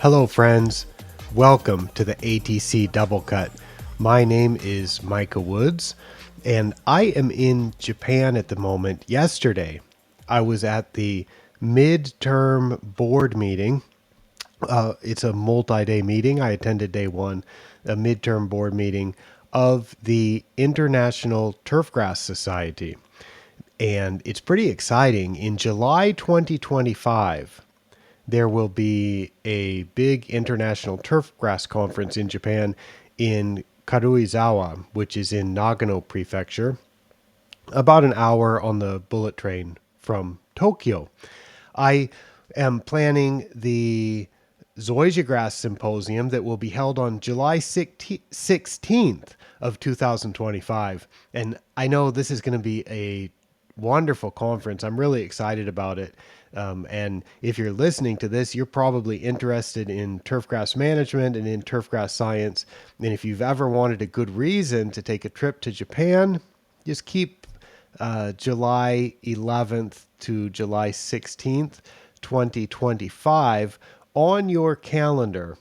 Hello, friends. Welcome to the ATC Double Cut. My name is Micah Woods, and I am in Japan at the moment. Yesterday, I was at the midterm board meeting. It's a multi-day meeting. I attended day one, a midterm board meeting of the International Turfgrass Society. And it's pretty exciting. In July 2025, there will be a big international turfgrass conference in Japan in Karuizawa, which is in Nagano Prefecture, about an hour on the bullet train from Tokyo. I am planning the zoysia grass symposium that will be held on July 16th of 2025. And I know this is going to be a wonderful conference. I'm really excited about it. And if you're listening to this, you're probably interested in turfgrass management and in turfgrass science. And if you've ever wanted a good reason to take a trip to Japan, just keep July 11th to July 16th, 2025 on your calendar.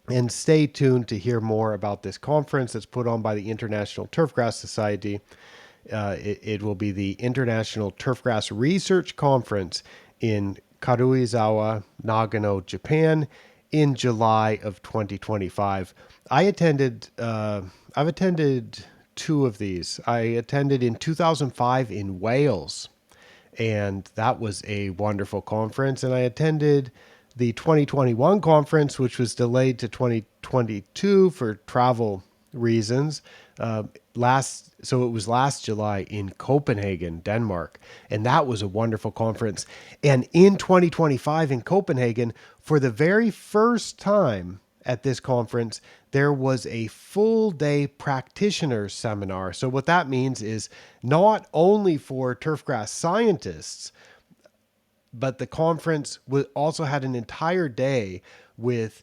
And stay tuned to hear more about this conference that's put on by the International Turfgrass Society. It will be the International Turfgrass Research Conference in Karuizawa, Nagano, Japan, in July of 2025. I've attended two of these. I attended in 2005 in Wales, and that was a wonderful conference. And I attended the 2021 conference, which was delayed to 2022 for travel reasons. So it was last July in Copenhagen, Denmark, and that was a wonderful conference. And in 2025 in Copenhagen, for the very first time at this conference, there was a full day practitioner seminar. So what that means is not only for turfgrass scientists, but the conference also had an entire day with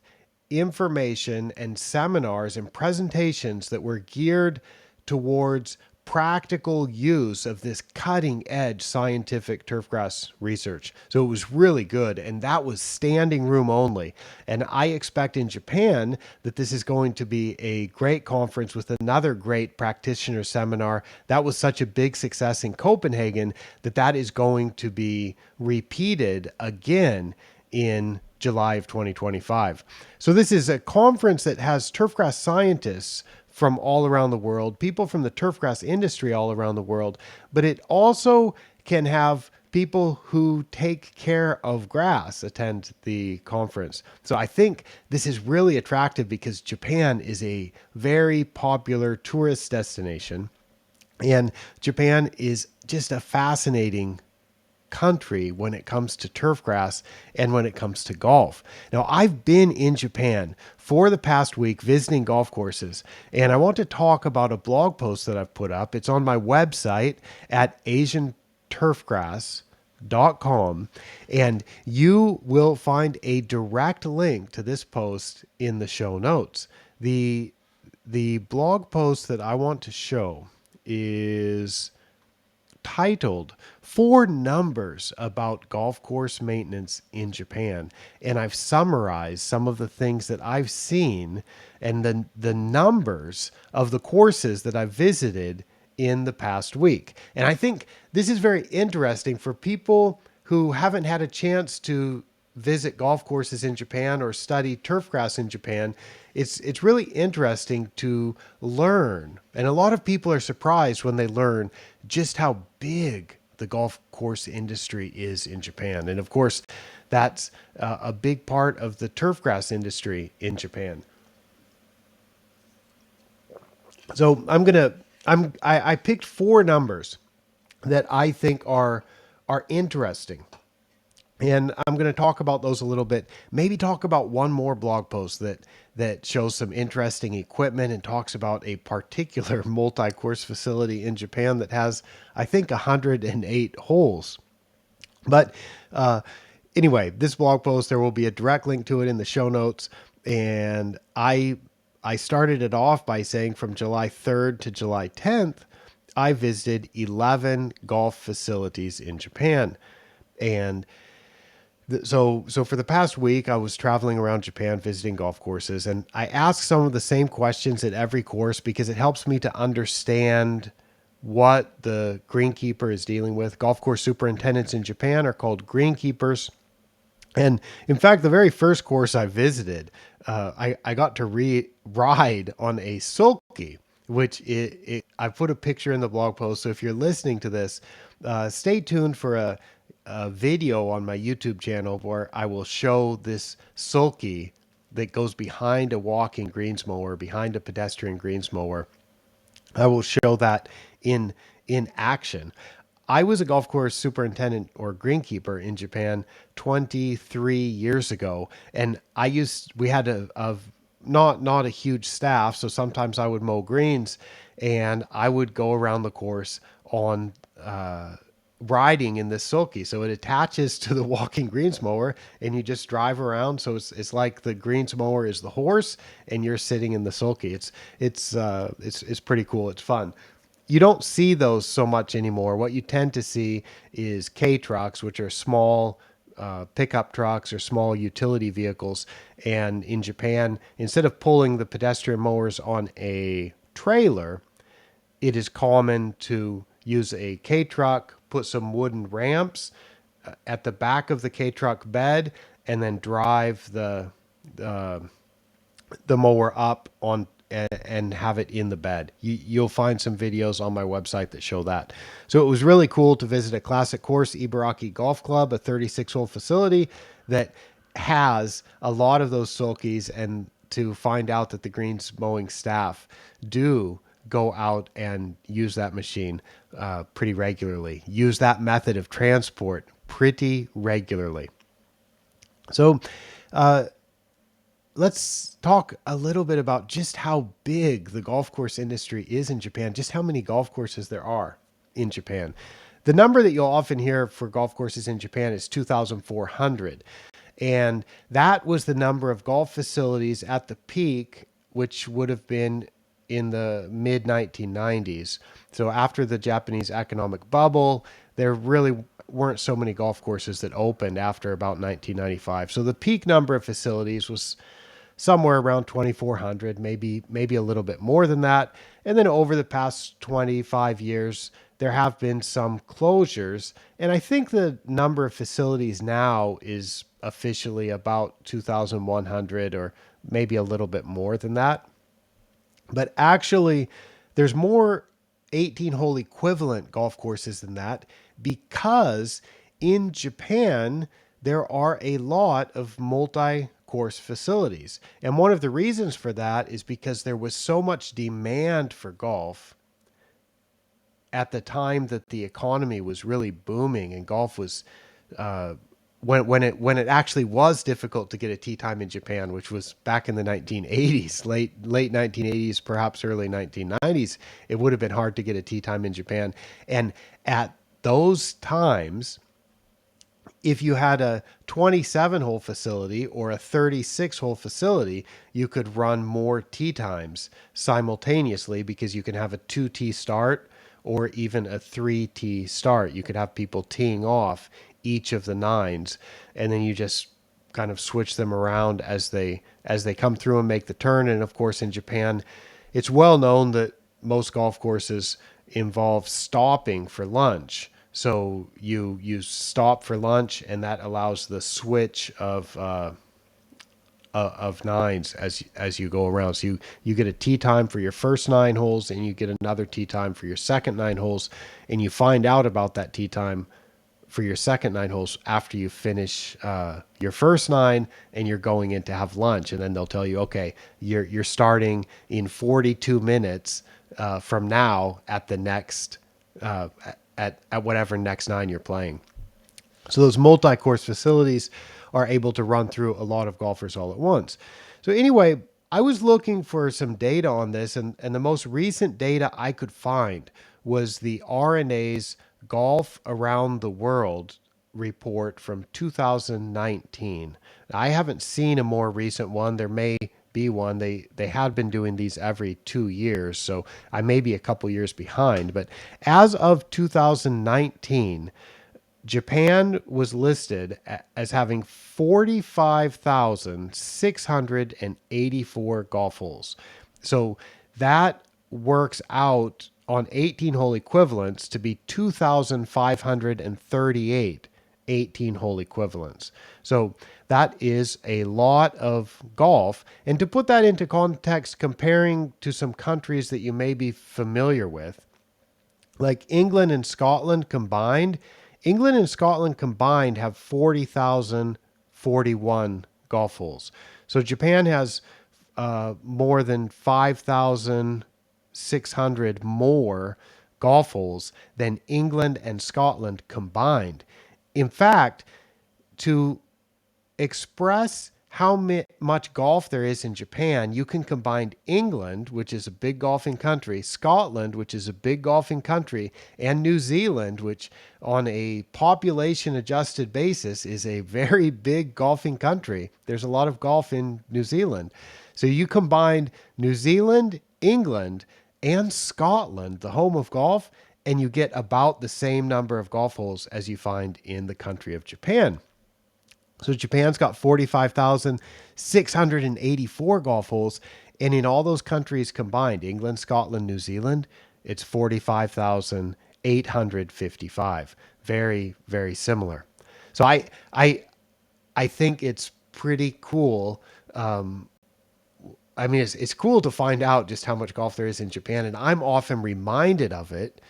information and seminars and presentations that were geared towards practical use of this cutting edge scientific turfgrass research. So it was really good. And that was standing room only. And I expect in Japan that this is going to be a great conference with another great practitioner seminar. That was such a big success in Copenhagen that is going to be repeated again in July of 2025. So this is a conference that has turfgrass scientists from all around the world, people from the turfgrass industry all around the world, but it also can have people who take care of grass attend the conference. So I think this is really attractive because Japan is a very popular tourist destination, and Japan is just a fascinating country when it comes to turfgrass and when it comes to golf. Now, I've been in Japan for the past week visiting golf courses, and I want to talk about a blog post that I've put up. It's on my website at asianturfgrass.com, and you will find a direct link to this post in the show notes. The blog post that I want to show is titled Four Numbers About Golf Course Maintenance in Japan. And I've summarized some of the things that I've seen and the numbers of the courses that I've visited in the past week. And I think this is very interesting for people who haven't had a chance to visit golf courses in Japan or study turfgrass in Japan. It's really interesting to learn. And a lot of people are surprised when they learn just how big the golf course industry is in Japan. And of course, that's a big part of the turfgrass industry in Japan. So I picked four numbers that I think are interesting. And I'm going to talk about those a little bit. Maybe talk about one more blog post that shows some interesting equipment and talks about a particular multi-course facility in Japan that has, I think, 108 holes. But anyway, this blog post, there will be a direct link to it in the show notes. And I started it off by saying from July 3rd to July 10th, I visited 11 golf facilities in Japan. And So for the past week, I was traveling around Japan visiting golf courses, and I ask some of the same questions at every course because it helps me to understand what the greenkeeper is dealing with. Golf course superintendents in Japan are called greenkeepers. And in fact, the very first course I visited, I got to ride on a sulky, which I put a picture in the blog post. So if you're listening to this, stay tuned for a video on my YouTube channel where I will show this sulky that goes behind a walking greens mower, behind a pedestrian greens mower. I will show that in in action. I was a golf course superintendent or greenkeeper in Japan 23 years ago, and we had not a huge staff, so sometimes I would mow greens, and I would go around the course on riding in this sulky. So it attaches to the walking greens mower, and you just drive around. So it's like the greens mower is the horse, and you're sitting in the sulky. It's pretty cool. It's fun. You don't see those so much anymore. What you tend to see is K trucks, which are small pickup trucks or small utility vehicles. And in Japan, instead of pulling the pedestrian mowers on a trailer, it is common to use a K truck, put some wooden ramps at the back of the K truck bed, and then drive uh, the mower up on and have it in the bed. You'll find some videos on my website that show that. So it was really cool to visit a classic course, Ibaraki Golf Club, a 36-hole facility that has a lot of those sulkies, and to find out that the greens mowing staff do go out and use that machine pretty regularly, use that method of transport pretty regularly. So let's talk a little bit about just how big the golf course industry is in Japan, just how many golf courses there are in Japan. The number that you'll often hear for golf courses in Japan is 2,400. And that was the number of golf facilities at the peak, which would have been in the mid 1990s. So after the Japanese economic bubble, there really weren't so many golf courses that opened after about 1995. So the peak number of facilities was somewhere around 2,400, maybe a little bit more than that. And then over the past 25 years, there have been some closures, and I think the number of facilities now is officially about 2,100, or maybe a little bit more than that. But actually, there's more 18-hole equivalent golf courses than that, because in Japan, there are a lot of multi-course facilities. And one of the reasons for that is because there was so much demand for golf at the time that the economy was really booming, and golf was uh, when it actually was difficult to get a tee time in Japan, which was back in the 1980s, late 1980s, perhaps early 1990s. It would have been hard to get a tee time in Japan, and at those times, if you had a 27 hole facility or a 36 hole facility, you could run more tee times simultaneously, because you can have a 2 tee start or even a 3 tee start. You could have people teeing off each of the nines, and then you just kind of switch them around as they come through and make the turn. And of course, in Japan, it's well known that most golf courses involve stopping for lunch. So you stop for lunch, and that allows the switch of nines as you go around. So you get a tee time for your first 9 holes, and you get another tee time for your second 9 holes, and you find out about that tee time for your second 9 holes after you finish your first nine, and you're going in to have lunch. And then they'll tell you, okay, you're starting in 42 minutes from now at the next at whatever next nine you're playing. So those multi-course facilities are able to run through a lot of golfers all at once. So anyway, I was looking for some data on this, and the most recent data I could find was the R&A's Golf Around the World report from 2019. I haven't seen a more recent one. There may be one. They had been doing these every 2 years, so I may be a couple years behind. But as of 2019, Japan was listed as having 45,684 golf holes. So that works out on 18 hole equivalents to be 2,538 18-hole equivalents. So that is a lot of golf. And to put that into context, comparing to some countries that you may be familiar with, like England and Scotland combined have 40,041 golf holes. So Japan has more than 5,600 more golf holes than England and Scotland combined. In fact, to express how much golf there is in Japan, you can combine England, which is a big golfing country, Scotland, which is a big golfing country, and New Zealand, which on a population adjusted basis is a very big golfing country. There's a lot of golf in New Zealand. So you combine New Zealand, England, and Scotland, the home of golf, and you get about the same number of golf holes as you find in the country of Japan. So Japan's got 45,684 golf holes. And in all those countries combined, England, Scotland, New Zealand, it's 45,855. Very, very similar. So I think it's pretty cool. I mean, it's cool to find out just how much golf there is in Japan. And I'm often reminded of it.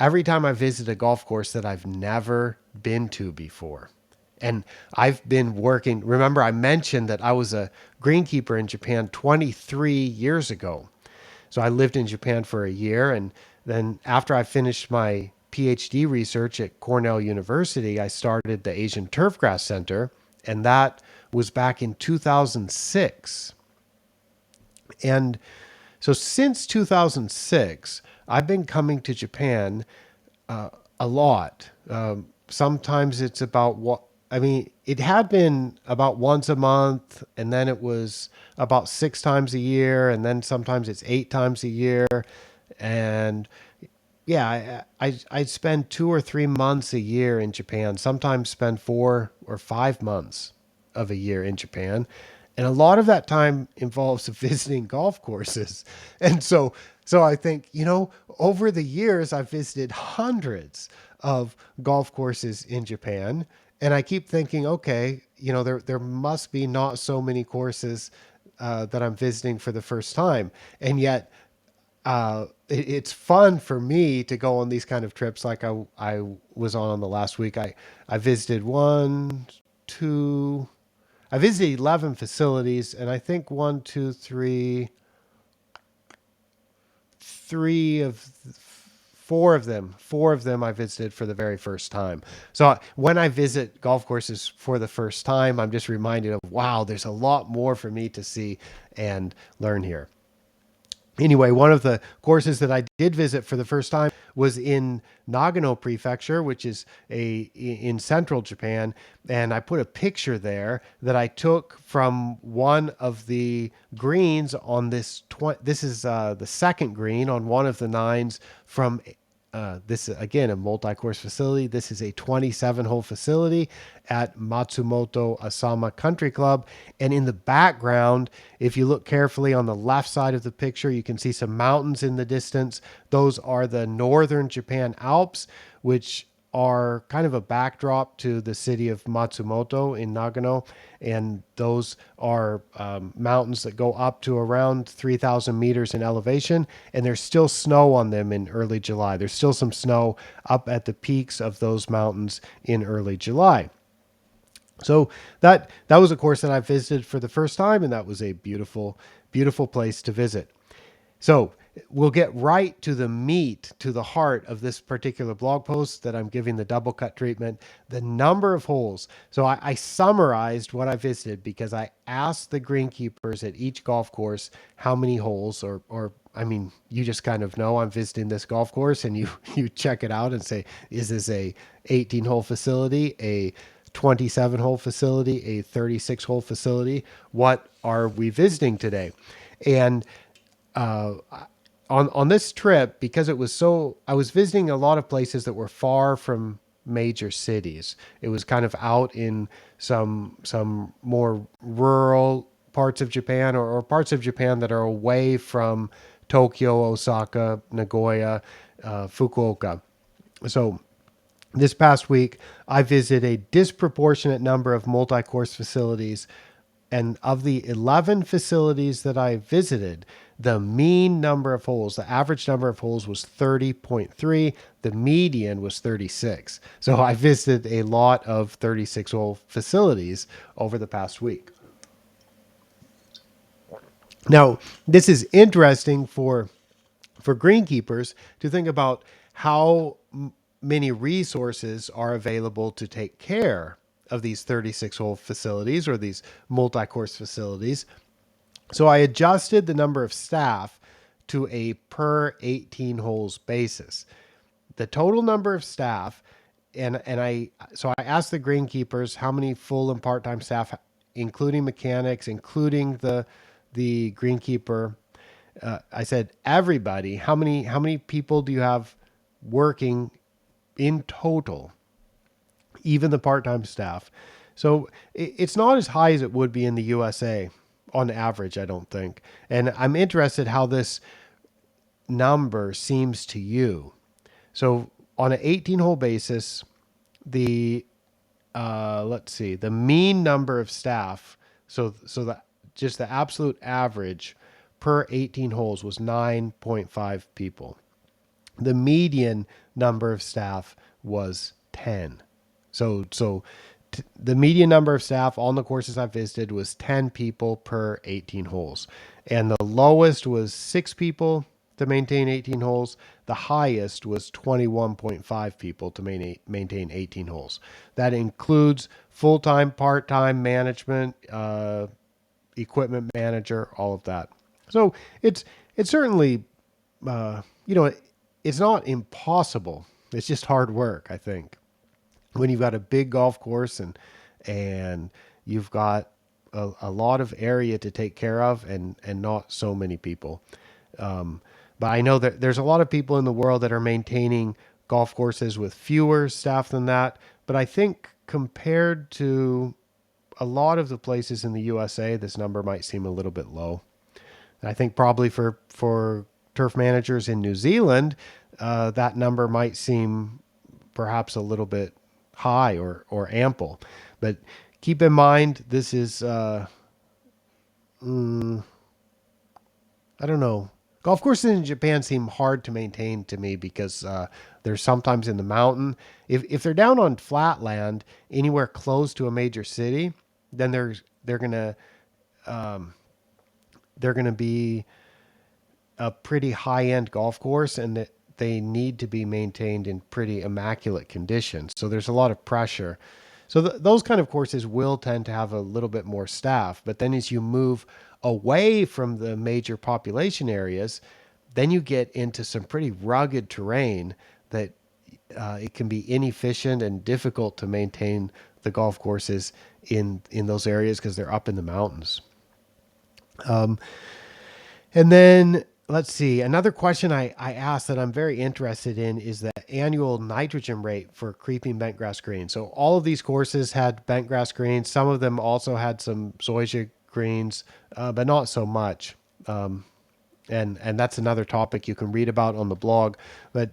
Every time I visit a golf course that I've never been to before. And I've been working. Remember, I mentioned that I was a greenkeeper in Japan 23 years ago. So I lived in Japan for a year. And then after I finished my PhD research at Cornell University, I started the Asian Turfgrass Center. And that was back in 2006. And so since 2006, I've been coming to Japan a lot. Sometimes it's about it had been about once a month, and then it was about 6 times a year, and then sometimes it's 8 times a year. And yeah, I'd spend 2 or 3 months a year in Japan, sometimes spend 4 or 5 months of a year in Japan. And a lot of that time involves visiting golf courses. And so I think, over the years, I've visited hundreds of golf courses in Japan. And I keep thinking, okay, there must be not so many courses that I'm visiting for the first time. And yet, it's fun for me to go on these kind of trips like I was on the last week. I visited I visited 11 facilities, and I think four of them I visited for the very first time. So when I visit golf courses for the first time, I'm just reminded of, wow, there's a lot more for me to see and learn here. Anyway, one of the courses that I did visit for the first time was in Nagano Prefecture, which is in central Japan, and I put a picture there that I took from one of the greens on this. This is the second green on one of the nines from. This is, again, a multi-course facility. This is a 27-hole facility at Matsumoto Asama Country Club. And in the background, if you look carefully on the left side of the picture, you can see some mountains in the distance. Those are the northern Japan Alps, which are kind of a backdrop to the city of Matsumoto in Nagano. And those are mountains that go up to around 3,000 meters in elevation. And there's still snow on them in early July. There's still some snow up at the peaks of those mountains in early July. So that was a course that I visited for the first time, and that was a beautiful, beautiful place to visit. So we'll get right to the meat, to the heart of this particular blog post that I'm giving the double cut treatment, the number of holes. So I summarized what I visited because I asked the greenkeepers at each golf course how many holes, or I mean, you just kind of know I'm visiting this golf course, and you check it out and say, is this a 18-hole facility, a 27-hole facility, a 36-hole facility? What are we visiting today? And on this trip, because it was so, I was visiting a lot of places that were far from major cities. It was kind of out in some more rural parts of Japan, or parts of Japan that are away from Tokyo, Osaka, Nagoya, Fukuoka. So this past week, I visited a disproportionate number of multi-course facilities, and of the 11 facilities that I visited, the mean number of holes, the average number of holes was 30.3. The median was 36. So I visited a lot of 36 hole facilities over the past week. Now, this is interesting for greenkeepers to think about how many resources are available to take care of these 36 hole facilities or these multi-course facilities. So I adjusted the number of staff to a per 18 holes basis. The total number of staff, and I asked the greenkeepers how many full and part-time staff, including mechanics, including the greenkeeper. I said, everybody, how many people do you have working in total, even the part-time staff? So it's not as high as it would be in the USA on average, I don't think. And I'm interested how this number seems to you. So on an 18 hole basis, the let's see, the mean number of staff, so the just the absolute average per 18 holes was 9.5 people. The median number of staff was 10. So the median number of staff on the courses I visited was 10 people per 18 holes. And the lowest was 6 people to maintain 18 holes. The highest was 21.5 people to maintain 18 holes. That includes full-time, part-time management, equipment manager, all of that. So it's certainly, uh, you know, it's not impossible. It's just hard work, I think, when you've got a big golf course and you've got a lot of area to take care of and not so many people. But I know that there's a lot of people in the world that are maintaining golf courses with fewer staff than that. But I think compared to a lot of the places in the USA, this number might seem a little bit low. I think probably for turf managers in New Zealand, that number might seem perhaps a little bit high or ample. But keep in mind, this is, I don't know. Golf courses in Japan seem hard to maintain to me because they're sometimes in the mountain. If they're down on flat land anywhere close to a major city, then they're gonna be a pretty high end golf course, and that they need to be maintained in pretty immaculate condition. So there's a lot of pressure. So those kind of courses will tend to have a little bit more staff. But then as you move away from the major population areas, then you get into some pretty rugged terrain that it can be inefficient and difficult to maintain the golf courses in those areas because they're up in the mountains. And then let's see, another question I asked that I'm very interested in is the annual nitrogen rate for creeping bentgrass greens. So all of these courses had bentgrass greens. Some of them also had some zoysia greens, but not so much. And that's another topic you can read about on the blog. But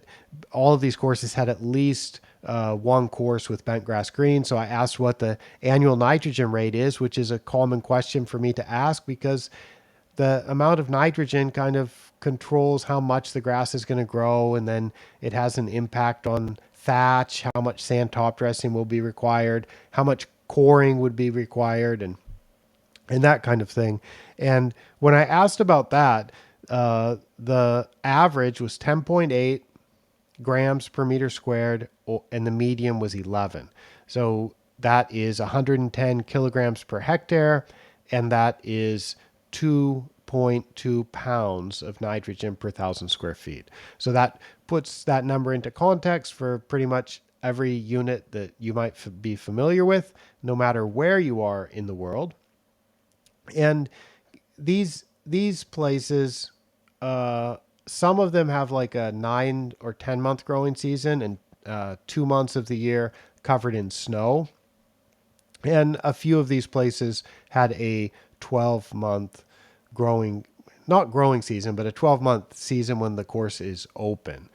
all of these courses had at least one course with bentgrass green. So I asked what the annual nitrogen rate is, which is a common question for me to ask because the amount of nitrogen kind of controls how much the grass is going to grow, and then it has an impact on thatch, how much sand top dressing will be required, how much coring would be required, and that kind of thing. And when I asked about that, the average was 10.8 grams per meter squared, and the median was 11. So that is 110 kilograms per hectare, and that is 2.2 pounds of nitrogen per 1,000 square feet. So that puts that number into context for pretty much every unit that you might be familiar with, no matter where you are in the world. And these places some of them have like a 9 or 10 month growing season, and 2 months of the year covered in snow. And a few of these places had a 12-month growing, not growing season, but a 12-month season when the course is open.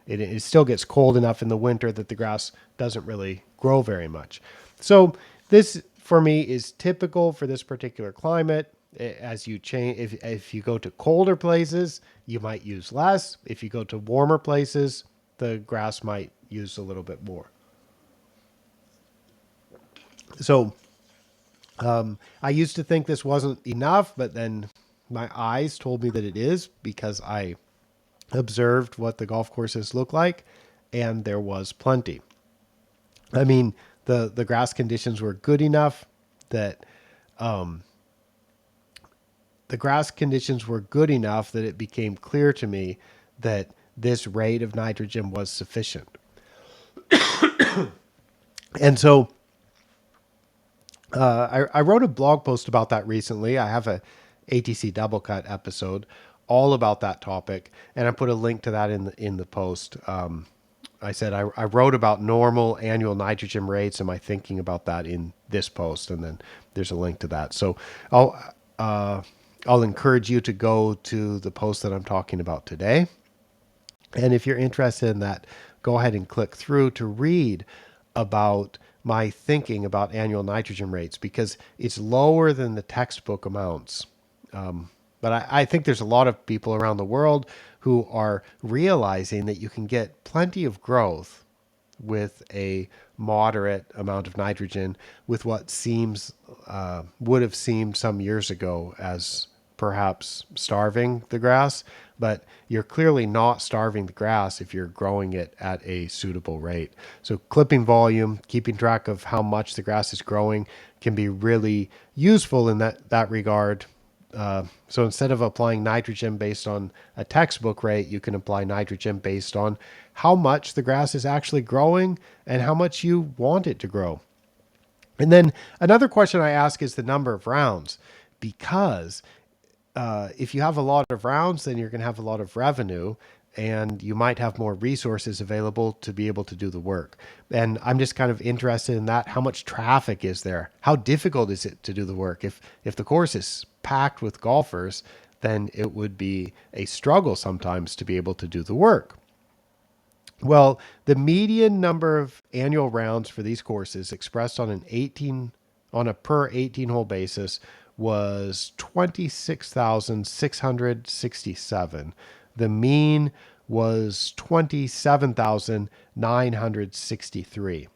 It still gets cold enough in the winter that the grass doesn't really grow very much. So this for me is typical for this particular climate. As you change, if you go to colder places, you might use less. If you go to warmer places, the grass might use a little bit more. So I used to think this wasn't enough, but then my eyes told me that it is, because I observed what the golf courses look like, and there was plenty. I mean, the grass conditions were good enough that it became clear to me that this rate of nitrogen was sufficient. And so I wrote a blog post about that recently. I have a ATC Double Cut episode all about that topic, and I put a link to that in the post. I said I wrote about normal annual nitrogen rates and my thinking about that in this post, and then there's a link to that. So I'll encourage you to go to the post that I'm talking about today. And if you're interested in that, go ahead and click through to read about my thinking about annual nitrogen rates, because it's lower than the textbook amounts. But I think there's a lot of people around the world who are realizing that you can get plenty of growth with a moderate amount of nitrogen, with what seems would have seemed some years ago as perhaps starving the grass. But you're clearly not starving the grass if you're growing it at a suitable rate. So clipping volume, keeping track of how much the grass is growing, can be really useful in that regard. So instead of applying nitrogen based on a textbook rate, you can apply nitrogen based on how much the grass is actually growing and how much you want it to grow. And then another question I ask is the number of rounds, because if you have a lot of rounds, then you're going to have a lot of revenue, and you might have more resources available to be able to do the work. And I'm just kind of interested in that. How much traffic is there? How difficult is it to do the work? If the course is packed with golfers, then it would be a struggle sometimes to be able to do the work. Well, the median number of annual rounds for these courses, expressed on a per 18 hole basis, was 26,667. The mean was 27,963.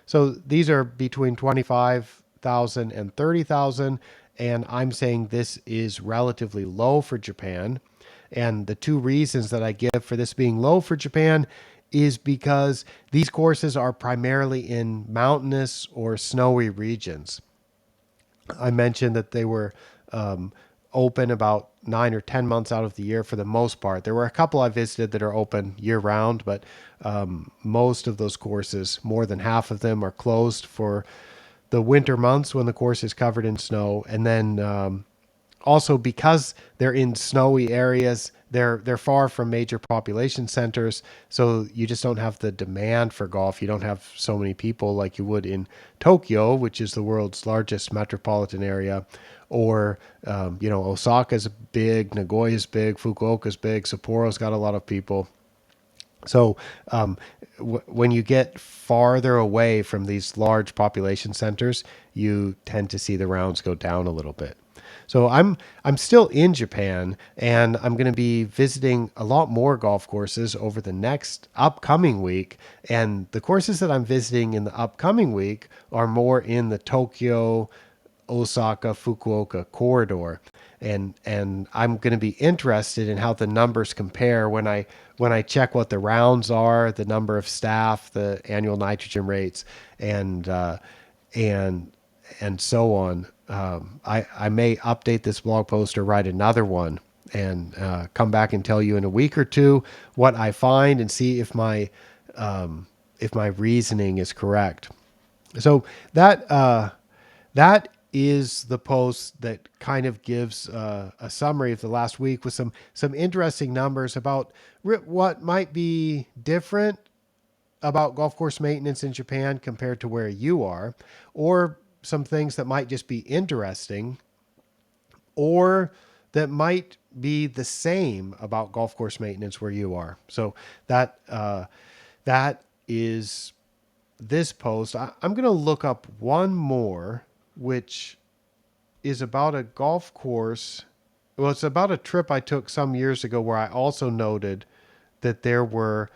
So these are between 25,000 and 30,000, and I'm saying this is relatively low for Japan. And the two reasons that I give for this being low for Japan is because these courses are primarily in mountainous or snowy regions. I mentioned that they were open about 9 or 10 months out of the year for the most part. There were a couple I visited that are open year round, but most of those courses, more than half of them, are closed for the winter months when the course is covered in snow. And then also, because they're in snowy areas, they're far from major population centers, so you just don't have the demand for golf. You don't have so many people like you would in Tokyo, which is the world's largest metropolitan area, or Osaka's big, Nagoya's big, Fukuoka's big, Sapporo's got a lot of people. So when you get farther away from these large population centers, you tend to see the rounds go down a little bit. So I'm still in Japan, and I'm going to be visiting a lot more golf courses over the next upcoming week. And the courses that I'm visiting in the upcoming week are more in the Tokyo, Osaka, Fukuoka corridor. And I'm going to be interested in how the numbers compare when I check what the rounds are, the number of staff, the annual nitrogen rates, and so on. I may update this blog post or write another one and come back and tell you in a week or two what I find and see if my reasoning is correct. So that is the post that kind of gives a summary of the last week with some interesting numbers about what might be different about golf course maintenance in Japan compared to where you are, or some things that might just be interesting, or that might be the same about golf course maintenance where you are. So that is this post. I'm going to look up one more, which is about a golf course. Well, it's about a trip I took some years ago where I also noted that there were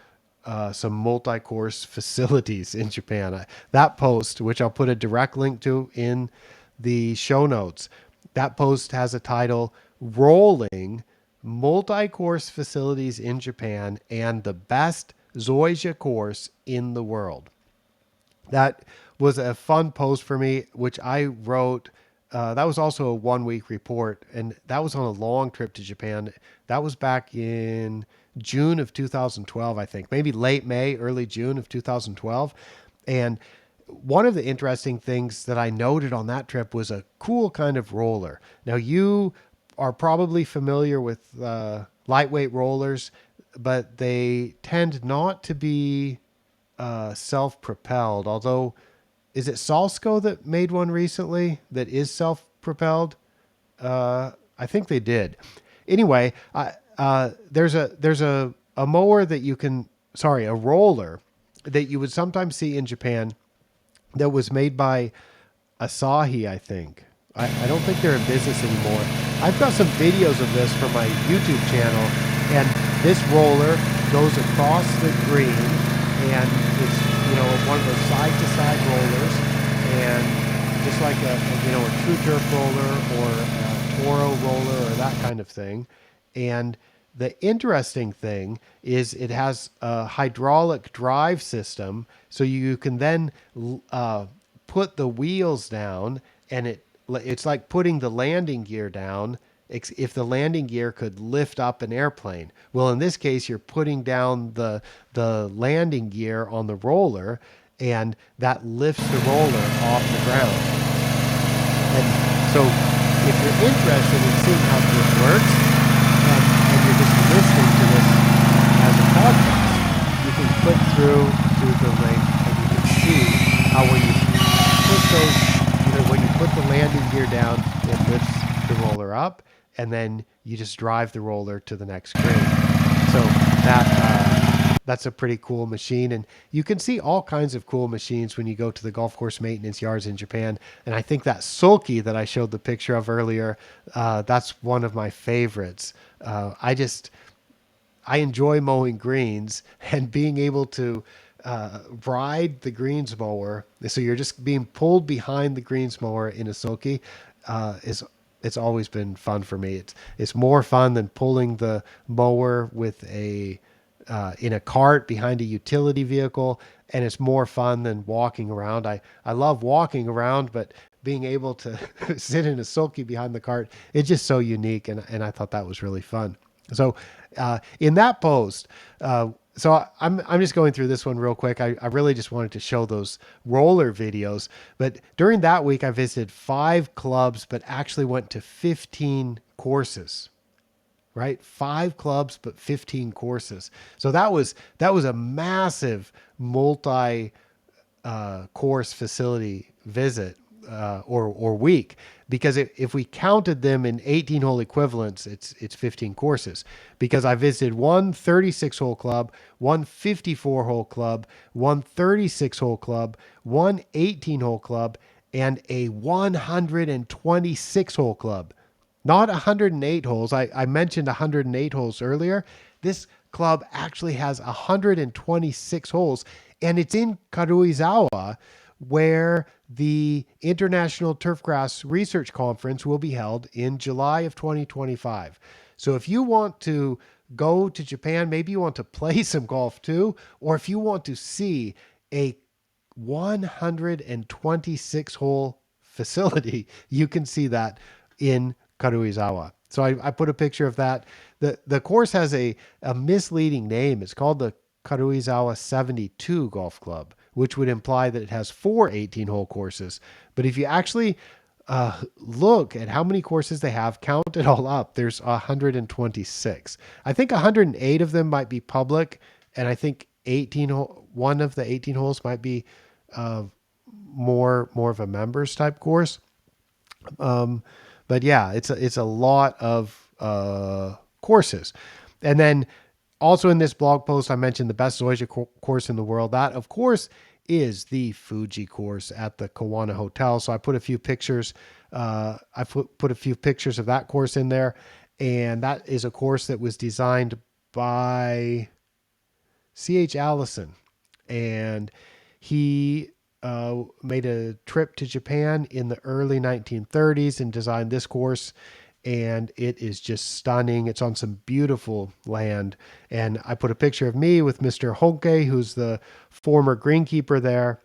some multi-course facilities in Japan. That post, which I'll put a direct link to in the show notes, that post has a title, Rolling Multi-Course Facilities in Japan and the Best Zoysia Course in the World. That was a fun post for me, which I wrote. That was also a 1 week report, and that was on a long trip to Japan. That was back in June of 2012, I think, maybe late May, early June of 2012. And one of the interesting things that I noted on that trip was a cool kind of roller. Now, you are probably familiar with lightweight rollers, but they tend not to be self-propelled. Although, is it Salsco that made one recently that is self-propelled? I think they did. Anyway, there's a mower that you can, sorry, a roller that you would sometimes see in Japan that was made by Asahi, I think. I don't think they're in business anymore. I've got some videos of this from my YouTube channel, and this roller goes across the green, and it's, one of those side-to-side rollers, and just like a True Turf roller or a Toro roller or that kind of thing. And the interesting thing is it has a hydraulic drive system, so you can then put the wheels down, and it's like putting the landing gear down. If the landing gear could lift up an airplane, well, in this case, you're putting down the landing gear on the roller, and that lifts the roller off the ground. And so, if you're interested in seeing how this works, and you're just listening to this as a podcast, you can click through to the link, and you can see how when you put when you put the landing gear down, it lifts the roller up, and then you just drive the roller to the next green. So that's a pretty cool machine, and you can see all kinds of cool machines when you go to the golf course maintenance yards in Japan. And I think that sulky that I showed the picture of earlier, that's one of my favorites. I enjoy mowing greens and being able to ride the greens mower. So you're just being pulled behind the greens mower in a sulky. It's always been fun for me. It's more fun than pulling the mower with in a cart behind a utility vehicle, and it's more fun than walking around. I love walking around, but being able to sit in a sulky behind the cart, it's just so unique, and I thought that was really fun. So in that post, so I'm just going through this one real quick. I really just wanted to show those roller videos. But during that week, I visited 5 clubs, but actually went to 15 courses. Right, 5 clubs, but 15 courses. So that was a massive multi course facility visit or week, because if we counted them in 18 hole equivalents, it's 15 courses, because I visited one 36 hole club, one 54 hole club, one 36 hole club, one 18 hole club, and a 126 hole club. Not 108 holes. I mentioned 108 holes earlier. This club actually has 126 holes, and it's in Karuizawa, where the International Turfgrass Research Conference will be held in July of 2025. So if you want to go to Japan, maybe you want to play some golf too, or if you want to see a 126 hole facility, you can see that in Karuizawa. So I put a picture of that. The course has a misleading name. It's called the Karuizawa 72 Golf Club, which would imply that it has 4 18-hole courses. But if you actually look at how many courses they have, count it all up. There's 126. I think 108 of them might be public, and I think one of the 18 holes might be uh, more of a members type course. But yeah, it's a lot of courses. And then also in this blog post, I mentioned the best Zoysia course in the world. That, of course, is the Fuji course at the Kawana Hotel. So I put a few pictures. I put a few pictures of that course in there, and that is a course that was designed by C.H. Allison, and he made a trip to Japan in the early 1930s and designed this course. And it is just stunning. It's on some beautiful land. And I put a picture of me with Mr. Honke, who's the former greenkeeper there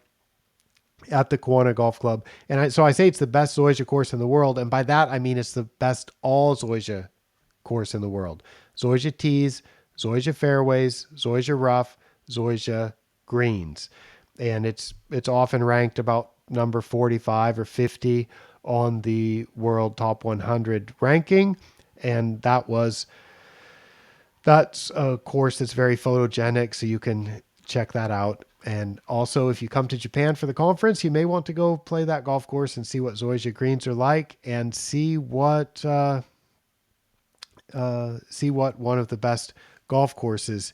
at the Kawana Golf Club. And so I say it's the best Zoysia course in the world. And by that, I mean it's the best all Zoysia course in the world. Zoysia tees, Zoysia fairways, Zoysia rough, Zoysia greens. And it's often ranked about number 45 or 50 on the world top 100 ranking. And that's a course that's very photogenic, so you can check that out. And also, if you come to Japan for the conference, you may want to go play that golf course and see what Zoysia greens are like, and see what one of the best golf courses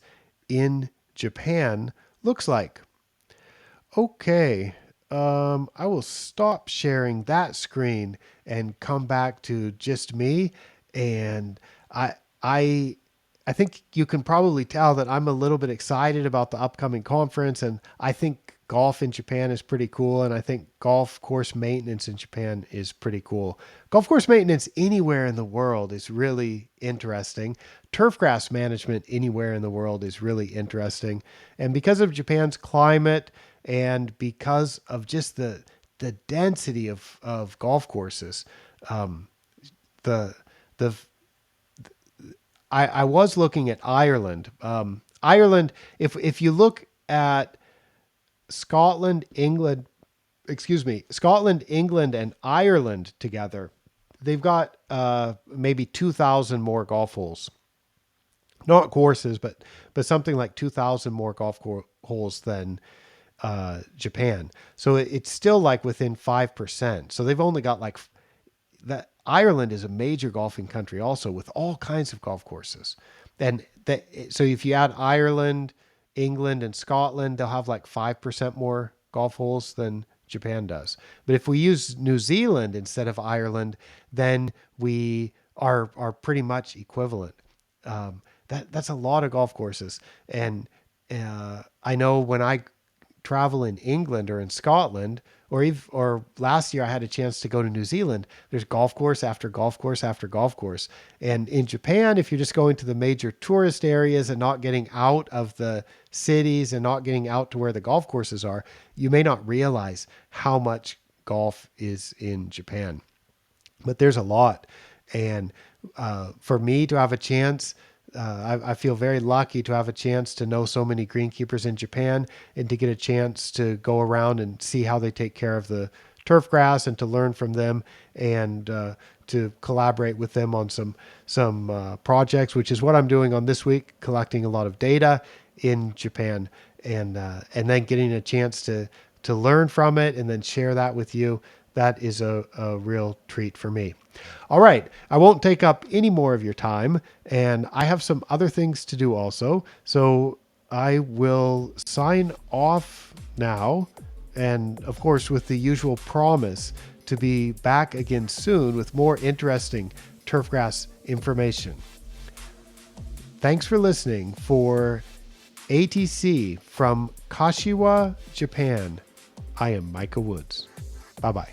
in Japan looks like. Okay, I will stop sharing that screen and come back to just me. And I I think you can probably tell that I'm a little bit excited about the upcoming conference, and I think golf in Japan is pretty cool, and I think golf course maintenance in Japan is pretty cool. Golf course maintenance anywhere in the world is really interesting. Turfgrass management anywhere in the world is really interesting. And because of Japan's climate and because of just the density of golf courses, the the I was looking at Ireland. Ireland, if you look at Scotland, England, Scotland, England, and Ireland together, they've got maybe 2,000 more golf holes. Not courses, but something like 2,000 more holes than Japan. So it's still like within 5%. So they've only got like that. Ireland is a major golfing country also, with all kinds of golf courses. And so if you add Ireland, England, and Scotland, they'll have like 5% more golf holes than Japan does. But if we use New Zealand instead of Ireland, then we are pretty much equivalent. That's a lot of golf courses. And I know when I travel in England or in Scotland, or last year I had a chance to go to New Zealand, there's golf course after golf course after golf course. And in Japan, if you're just going to the major tourist areas and not getting out of the cities and not getting out to where the golf courses are, you may not realize how much golf is in Japan. But there's a lot. And for me to have a chance, I feel very lucky to have a chance to know so many greenkeepers in Japan, and to get a chance to go around and see how they take care of the turf grass, and to learn from them, and to collaborate with them on some projects, which is what I'm doing on this week, collecting a lot of data in Japan, and then getting a chance to learn from it and then share that with you. That is a real treat for me. All right, I won't take up any more of your time, and I have some other things to do also. So I will sign off now, and of course, with the usual promise to be back again soon with more interesting turfgrass information. Thanks for listening for ATC from Kashiwa, Japan. I am Micah Woods. Bye-bye.